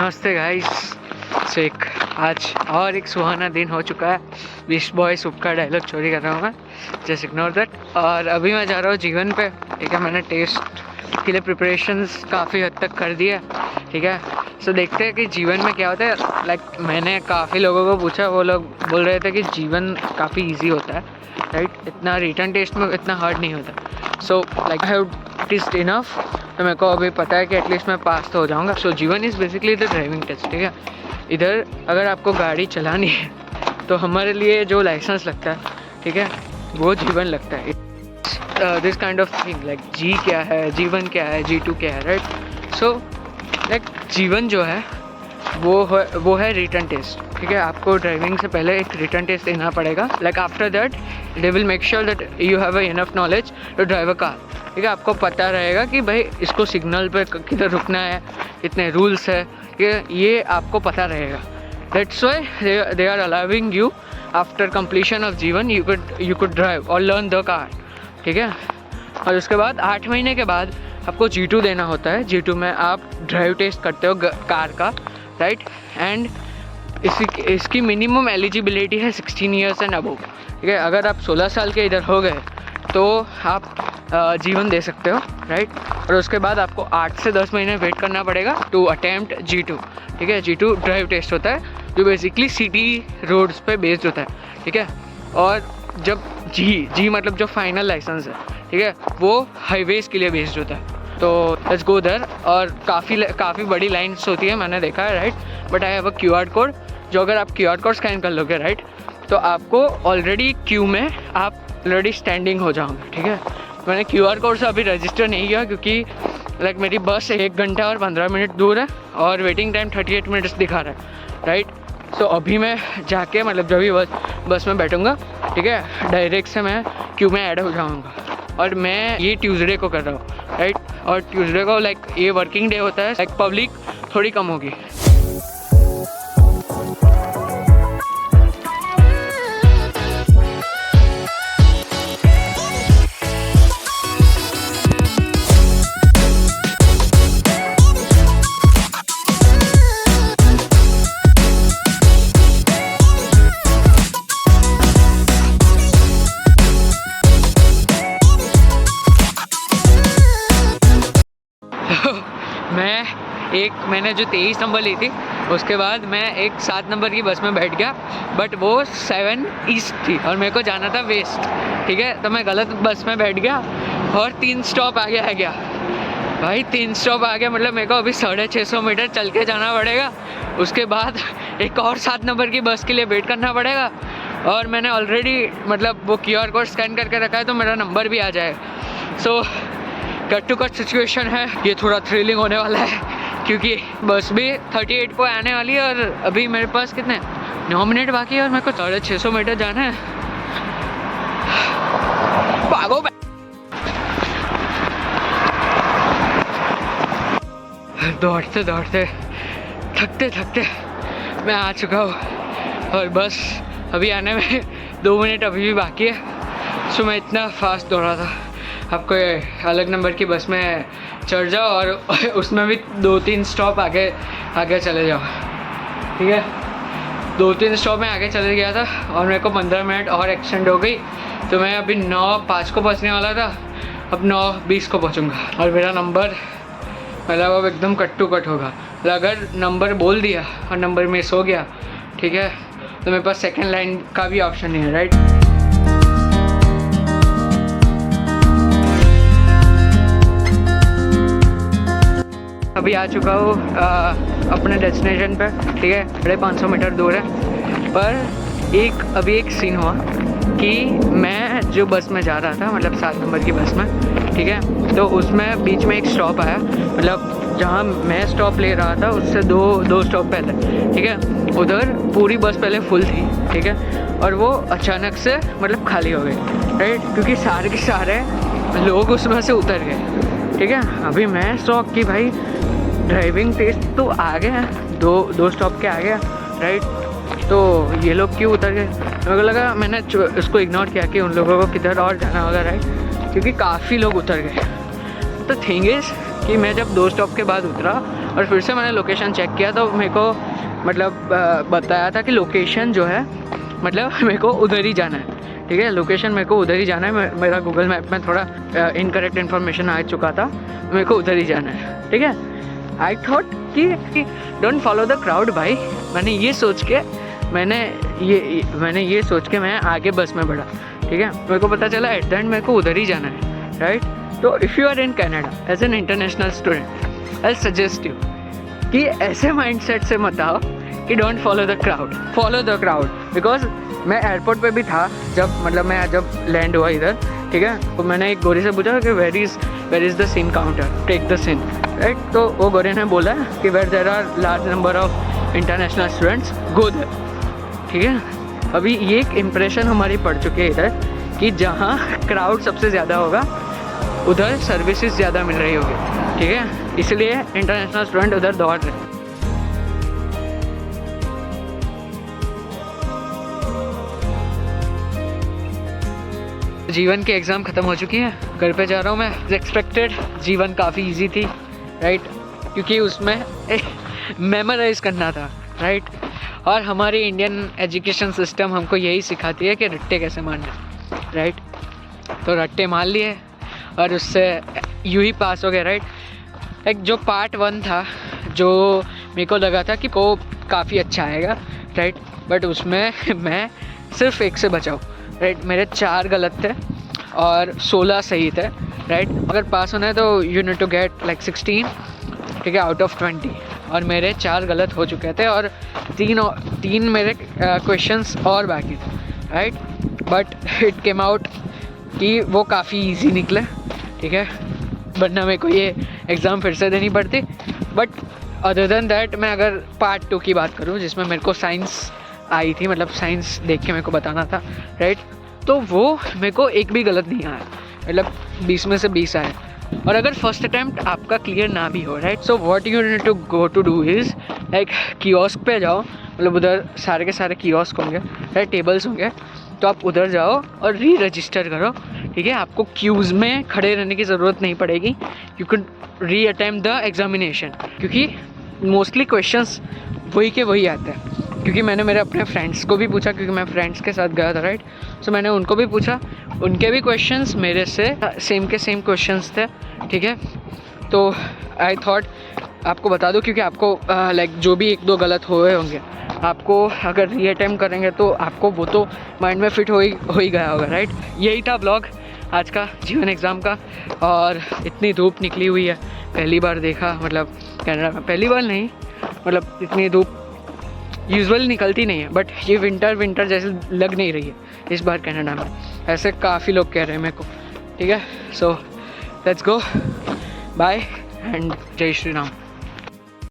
नमस्ते गाइस। सो आज और एक सुहाना दिन हो चुका है। विश बॉय सुप का डायलॉग चोरी कर रहा हूँ मैं, जस्ट इग्नोर दैट। और अभी मैं जा रहा हूँ जीवन पे। ठीक है, मैंने टेस्ट के लिए प्रिपरेशंस काफ़ी हद तक कर दिया। ठीक है, सो देखते हैं कि जीवन में क्या होता है। लाइक मैंने काफ़ी लोगों को पूछा, वो लोग बोल रहे थे कि जीवन काफ़ी ईजी होता है, राइट। इतना रिटर्न टेस्ट में इतना हार्ड नहीं होता। So like I have test enough, तो मेरे को अभी पता है कि एटलीस्ट मैं पास तो हो जाऊँगा। So G one is basically the driving test. ठीक है, इधर अगर आपको गाड़ी चलानी है तो हमारे लिए जो लाइसेंस लगता है, ठीक है, वो जीवन लगता है। This kind of thing like जी क्या है, जीवन क्या है, G2 क्या है, राइट। सो लाइक जीवन जो है वो है रिटर्न टेस्ट। ठीक है, आपको ड्राइविंग से पहले एक रिटर्न टेस्ट देना पड़ेगा। Like after that they will make sure that you have enough knowledge to drive a car. ठीक है, आपको पता रहेगा कि भाई इसको सिग्नल पे किधर रुकना है, इतने रूल्स है, ये आपको पता रहेगा। That's why they are allowing you after completion of G one you could drive और लर्न द कार। ठीक है, और उसके बाद 8 महीने के बाद आपको G2 देना होता है। G2 में आप ड्राइव टेस्ट करते हो कार का, राइट। एंड इसकी मिनिमम एलिजिबिलिटी है 16 ईयर्स एंड अबव। ठीक है, अगर आप 16 साल के इधर हो गए तो आप जीवन दे सकते हो, राइट। और उसके बाद आपको 8 से 10 महीने वेट करना पड़ेगा टू अटेम्प्ट G2। ठीक है, G2 ड्राइव टेस्ट होता है जो बेसिकली सिटी रोड्स पे बेस्ड होता है। ठीक है, और जब जी मतलब जो फाइनल लाइसेंस है, ठीक है, वो हाईवेज़ के लिए बेस्ड होता है। तो लेट्स गो देयर। और काफ़ी बड़ी लाइन्स होती है, मैंने देखा है, right. But I have a QR code, जो अगर आप QR कोड स्कैन कर लोगे, राइट, तो आपको ऑलरेडी क्यू में आप ऑलरेडी स्टैंडिंग हो जाओगे। ठीक है, मैंने QR कोड से अभी रजिस्टर नहीं किया क्योंकि लाइक मेरी बस 1 घंटा और 15 मिनट दूर है और वेटिंग टाइम 38 मिनट्स दिखा रहा है, राइट। सो अभी मैं जाके मतलब जब भी बस में बैठूँगा, ठीक है, डायरेक्ट से मैं क्यू में ऐड हो जाऊँगा। और मैं ये ट्यूसडे को कर रहा हूँ, राइट। और ट्यूसडे को लाइक ये वर्किंग डे होता है, लाइक पब्लिक थोड़ी कम होगी। मैंने जो 23 नंबर ली थी, उसके बाद मैं एक 7 नंबर की बस में बैठ गया, बट वो 7 ईस्ट थी और मेरे को जाना था वेस्ट। ठीक है, तो मैं गलत बस में बैठ गया और 3 स्टॉप आगे आ गया। भाई 3 स्टॉप आ गया मतलब मेरे को अभी 650 मीटर चल के जाना पड़ेगा। उसके बाद एक और 7 नंबर की बस के लिए वेट करना पड़ेगा। और मैंने ऑलरेडी मतलब वो QR कोड स्कैन करके रखा है, तो मेरा नंबर भी आ जाएगा। So cut to cut situation है, ये थोड़ा थ्रिलिंग होने वाला है क्योंकि बस भी 38 को आने वाली है और अभी मेरे पास कितने 9 मिनट बाकी है और मेरे को 650 मीटर जाना है। भागो दौड़ते दौड़ते थकते मैं आ चुका हूँ और बस अभी आने में 2 मिनट अभी भी बाकी है। सो मैं इतना फास्ट दौड़ा था। आपको अलग नंबर की बस में चढ़ जाओ और उसमें भी 2-3 स्टॉप आगे चले जाओ। ठीक है, 2-3 स्टॉप में आगे चले गया था और मेरे को 15 मिनट और एक्सटेंड हो गई, तो मैं अभी 9:05 को पहुंचने वाला था, अब 9:20 को पहुंचूंगा। और मेरा नंबर मतलब अब एकदम कट टू कट होगा। अगर नंबर बोल दिया और नंबर मिस हो गया, ठीक है, तो मेरे पास सेकेंड लाइन का भी ऑप्शन नहीं है, राइट। अभी आ चुका हूँ अपने डेस्टिनेशन पर। ठीक है, 550 मीटर दूर है। पर अभी एक सीन हुआ कि मैं जो बस में जा रहा था, मतलब 7 नंबर की बस में, ठीक है, तो उसमें बीच में एक स्टॉप आया, मतलब जहाँ मैं स्टॉप ले रहा था उससे दो स्टॉप पहले। ठीक है, उधर पूरी बस पहले फुल थी, ठीक है, और वो अचानक से मतलब खाली हो गई, राइट, क्योंकि सारे के सारे लोग उसमें से उतर गए। ठीक है, अभी मैं शौक कि भाई ड्राइविंग टेस्ट तो आ गया, दो स्टॉप के आ गया, राइट, तो ये लोग क्यों उतर गए। मेरे को लगा, मैंने उसको इग्नोर किया कि उन लोगों को किधर और जाना होगा, राइट, क्योंकि काफ़ी लोग उतर गए। तो थिंग इज़ कि मैं जब 2 स्टॉप के बाद उतरा और फिर से मैंने लोकेशन चेक किया तो मेरे को मतलब बताया था कि लोकेशन जो है मतलब मेरे को उधर ही जाना है, ठीक है, लोकेशन मेरे को उधर ही जाना है। मेरा गूगल मैप में थोड़ा इनकरेक्ट इन्फॉर्मेशन आ चुका था, मेरे को उधर ही जाना है, ठीक है। आई थॉट कि डोंट फॉलो द क्राउड भाई। मैंने ये सोच के मैं आगे बस में बढ़ा, ठीक है। मेरे को पता चला एट द एंड मेरे को उधर ही जाना है, राइट। तो if you are in Canada as an international student, I suggest you कि ऐसे माइंडसेट से मत आओ कि don't follow the crowd, follow the crowd. Because मैं एयरपोर्ट पे भी था मैं जब लैंड हुआ इधर, ठीक है, तो मैंने एक गोरी से पूछा कि where is the SIN counter, take the SIN, right. तो वो गोरे ने बोला कि where there are large number of international students go there, ठीक है। अभी ये एक इम्प्रेशन हमारी पड़ चुकी है इधर कि जहाँ क्राउड सबसे ज़्यादा होगा उधर सर्विसेज ज़्यादा मिल रही होगी, ठीक है, इसलिए इंटरनेशनल स्टूडेंट उधर दौड़ रहे हैं। जीवन की एग्ज़ाम ख़त्म हो चुकी है, घर पे जा रहा हूँ मैं। एज एक्सपेक्टेड जीवन काफ़ी इजी थी, राइट, क्योंकि उसमें मेमोराइज़ करना था, राइट। और हमारी इंडियन एजुकेशन सिस्टम हमको यही सिखाती है कि रट्टे कैसे मारना, राइट। तो रट्टे मार लिए और उससे यूँ ही पास हो गए, राइट। एक जो पार्ट 1 था जो मेरे को लगा था कि को काफ़ी अच्छा आएगा, राइट, बट उसमें मैं सिर्फ 1 से बचाऊँ, राइट। मेरे 4 गलत थे और 16 सही थे, राइट। अगर पास होना है तो you need to get like 16, ठीक है, आउट ऑफ 20। और मेरे 4 गलत हो चुके थे और तीन मेरे क्वेश्चंस और बाकी थे, right. But it came out कि वो काफ़ी इजी निकले, ठीक है, वरना मेरे को ये एग्ज़ाम फिर से देनी पड़ती। बट अदर देन दैट मैं अगर पार्ट 2 की बात करूँ जिसमें मेरे को साइंस आई थी, मतलब साइंस देख के मेरे को बताना था, राइट, तो वो मेरे को एक भी गलत नहीं आया, मतलब 20 में से 20 आए। और अगर फर्स्ट अटैम्प्ट आपका क्लियर ना भी हो, right, so what you need to go to do is like kiosk पे जाओ, मतलब उधर सारे के सारे कियोस्क होंगे, राइट, टेबल्स होंगे, तो आप उधर जाओ और री रजिस्टर करो, ठीक है। आपको क्यूज़ में खड़े रहने की ज़रूरत नहीं पड़ेगी, यू कैन री अटैम्प्ट द एग्जामिनेशन, क्योंकि मोस्टली क्वेश्चंस वही के वही आते हैं। क्योंकि मैंने मेरे अपने फ्रेंड्स को भी पूछा, क्योंकि मैं फ्रेंड्स के साथ गया था, राइट, सो मैंने उनको भी पूछा, उनके भी क्वेश्चंस मेरे से सेम के सेम क्वेश्चंस थे, ठीक है। तो आई थॉट आपको बता दूं, क्योंकि आपको लाइक जो भी 1-2 गलत हुए होंगे, आपको अगर री अटैम्प्ट करेंगे तो आपको वो तो माइंड में फिट हो ही गया होगा, राइट। यही था ब्लॉग आज का जीवन एग्ज़ाम का। और इतनी धूप निकली हुई है, पहली बार देखा, मतलब कनाडा में पहली बार नहीं, मतलब इतनी धूप यूजुअली निकलती नहीं है, बट ये विंटर जैसे लग नहीं रही है इस बार कनाडा में, ऐसे काफ़ी लोग कह रहे हैं मेरे को, ठीक है। So let's go, bye and Jai Shri Ram.